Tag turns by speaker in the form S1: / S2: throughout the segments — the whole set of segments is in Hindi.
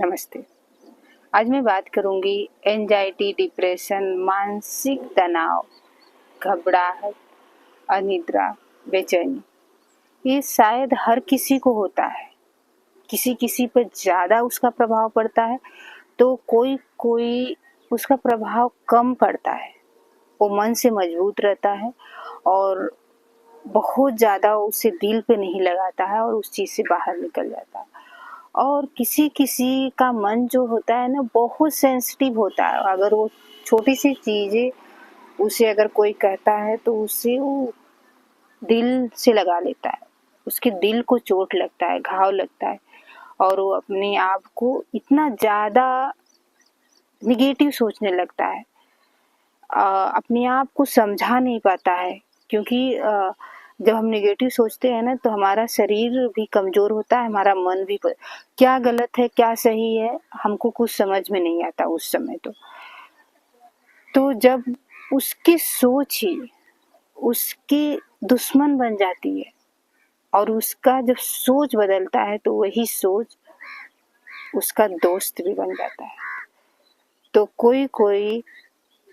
S1: नमस्ते। आज मैं बात करूंगी एंजाइटी, डिप्रेशन, मानसिक तनाव, घबराहट, अनिद्रा, बेचैनी। ये शायद हर किसी को होता है। किसी किसी पर ज़्यादा उसका प्रभाव पड़ता है तो कोई कोई उसका प्रभाव कम पड़ता है। वो मन से मजबूत रहता है और बहुत ज़्यादा उसे दिल पे नहीं लगाता है और उस चीज़ से बाहर निकल जाता है। और किसी किसी का मन जो होता है ना, बहुत सेंसिटिव होता है। अगर वो छोटी सी चीज़ें उसे अगर कोई कहता है तो उसे वो दिल से लगा लेता है, उसके दिल को चोट लगता है, घाव लगता है और वो अपने आप को इतना ज़्यादा निगेटिव सोचने लगता है। अपने आप को समझा नहीं पाता है, क्योंकि जब हम नेगेटिव सोचते हैं ना तो हमारा शरीर भी कमज़ोर होता है, हमारा मन भी। क्या गलत है क्या सही है हमको कुछ समझ में नहीं आता उस समय। तो जब उसकी सोच ही उसकी दुश्मन बन जाती है और उसका जब सोच बदलता है तो वही सोच उसका दोस्त भी बन जाता है। तो कोई कोई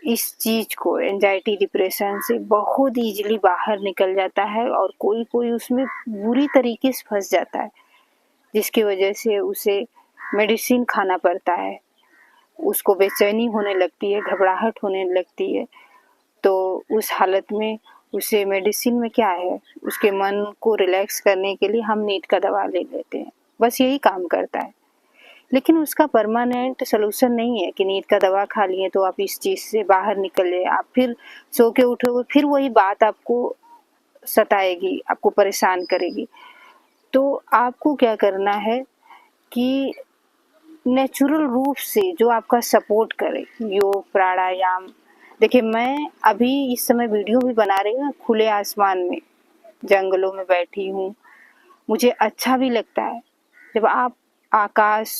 S1: इस चीज़ को, एंजाइटी डिप्रेशन से बहुत ईजिली बाहर निकल जाता है और कोई कोई उसमें बुरी तरीके से फंस जाता है, जिसकी वजह से उसे मेडिसिन खाना पड़ता है, उसको बेचैनी होने लगती है, घबराहट होने लगती है। तो उस हालत में उसे मेडिसिन में क्या है, उसके मन को रिलैक्स करने के लिए हम नींद का दवा ले लेते हैं, बस यही काम करता है। लेकिन उसका परमानेंट सलूशन नहीं है कि नींद का दवा खा लिए तो आप इस चीज़ से बाहर निकले, आप फिर सो के उठोगे फिर वही बात आपको सताएगी, आपको परेशान करेगी। तो आपको क्या करना है कि नेचुरल रूप से जो आपका सपोर्ट करे, योग, प्राणायाम। देखिए, मैं अभी इस समय वीडियो भी बना रही हूँ खुले आसमान में, जंगलों में बैठी हूँ। मुझे अच्छा भी लगता है जब आप आकाश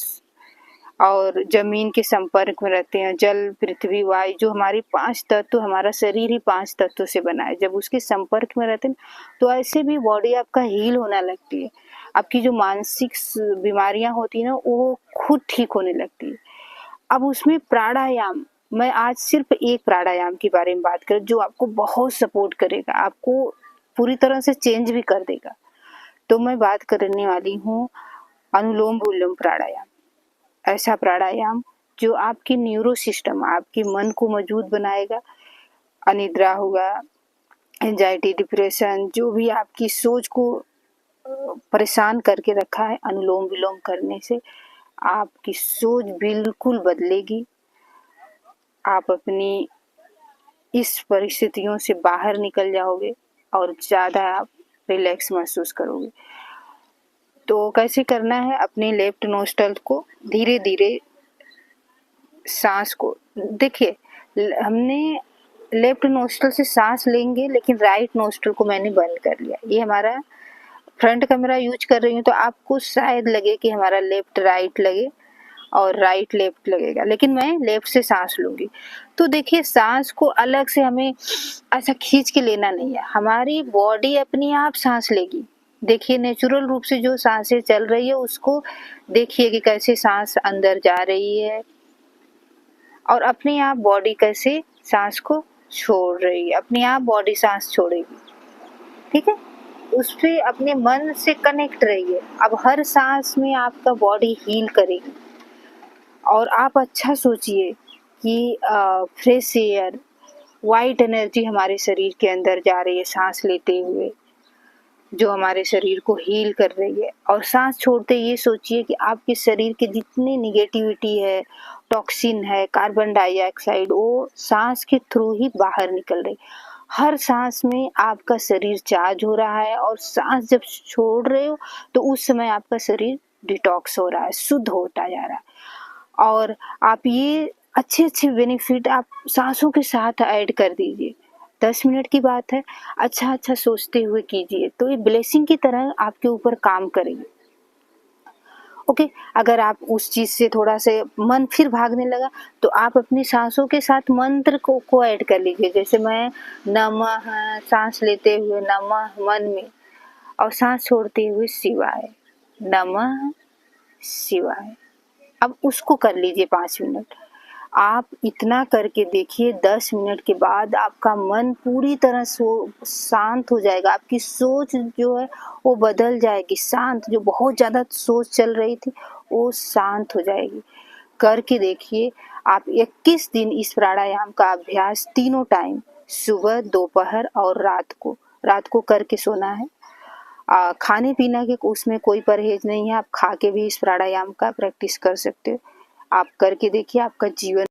S1: और जमीन के संपर्क में रहते हैं। जल, पृथ्वी, वायु, जो हमारी 5 तत्व, हमारा शरीर ही 5 तत्व से बना है। जब उसके संपर्क में रहते हैं तो ऐसे भी बॉडी आपका हील होने लगती है। आपकी जो मानसिक बीमारियां होती है ना, वो खुद ठीक होने लगती है। अब उसमें प्राणायाम, मैं आज सिर्फ एक प्राणायाम के बारे में बात करूं जो आपको बहुत सपोर्ट करेगा, आपको पूरी तरह से चेंज भी कर देगा। तो मैं बात करने वाली हूँ अनुलोम विलोम प्राणायाम। ऐसा प्राणायाम जो आपकी न्यूरो सिस्टम, आपके मन को मजबूत बनाएगा। अनिद्रा होगा, एंजाइटी, डिप्रेशन, जो भी आपकी सोच को परेशान करके रखा है, अनुलोम विलोम करने से आपकी सोच बिल्कुल बदलेगी। आप अपनी इस परिस्थितियों से बाहर निकल जाओगे और ज़्यादा आप रिलैक्स महसूस करोगे। तो कैसे करना है, अपने लेफ्ट नोस्ट्रल को धीरे धीरे सांस को, देखिए हमने लेफ्ट नोस्ट्रल से सांस लेंगे लेकिन राइट नोस्ट्रल को मैंने बंद कर लिया। ये हमारा फ्रंट कैमरा यूज कर रही हूँ तो आपको शायद लगे कि हमारा लेफ्ट राइट लगे और राइट लेफ्ट लगेगा, लेकिन मैं लेफ्ट से सांस लूंगी। तो देखिए, सांस को अलग से हमें ऐसा खींच के लेना नहीं है, हमारी बॉडी अपनी आप सांस लेगी। देखिए, नेचुरल रूप से जो सांसें चल रही है उसको देखिए कि कैसे सांस अंदर जा रही है और अपने आप बॉडी कैसे सांस को छोड़ रही है, अपने आप बॉडी सांस छोड़ेगी। ठीक है, उस पे अपने मन से कनेक्ट रहिए। अब हर सांस में आपका बॉडी हील करेगी और आप अच्छा सोचिए कि फ्रेश एयर, वाइट एनर्जी हमारे शरीर के अंदर जा रही है सांस लेते हुए, जो हमारे शरीर को हील कर रही है। और सांस छोड़ते ये सोचिए कि आपके शरीर के जितने निगेटिविटी है, टॉक्सिन है, कार्बन डाइऑक्साइड, वो सांस के थ्रू ही बाहर निकल रही। हर सांस में आपका शरीर चार्ज हो रहा है और सांस जब छोड़ रहे हो तो उस समय आपका शरीर डिटॉक्स हो रहा है, शुद्ध होता जा रहा है। और आप ये अच्छे अच्छे बेनिफिट आप सांसों के साथ ऐड कर दीजिए। 10 मिनट की बात है, अच्छा अच्छा सोचते हुए कीजिए तो ये ब्लेसिंग की तरह आपके ऊपर काम करेगी। ओके, अगर आप उस चीज से थोड़ा से मन फिर भागने लगा तो आप अपनी सांसों के साथ मंत्र को ऐड कर लीजिए। जैसे मैं नमः, सांस लेते हुए नमः मन में और सांस छोड़ते हुए शिवाय, नमः शिवाय, अब उसको कर लीजिए 5 मिनट। आप इतना करके देखिए, 10 मिनट के बाद आपका मन पूरी तरह शांत हो जाएगा। आपकी सोच जो है वो बदल जाएगी, शांत, जो बहुत ज़्यादा सोच चल रही थी वो शांत हो जाएगी। करके देखिए। आप 21 दिन इस प्राणायाम का अभ्यास तीनों टाइम, सुबह, दोपहर और रात को करके सोना है। खाने पीने के उसमें कोई परहेज नहीं है, आप खा के भी इस प्राणायाम का प्रैक्टिस कर सकते हो। आप करके देखिए, आपका जीवन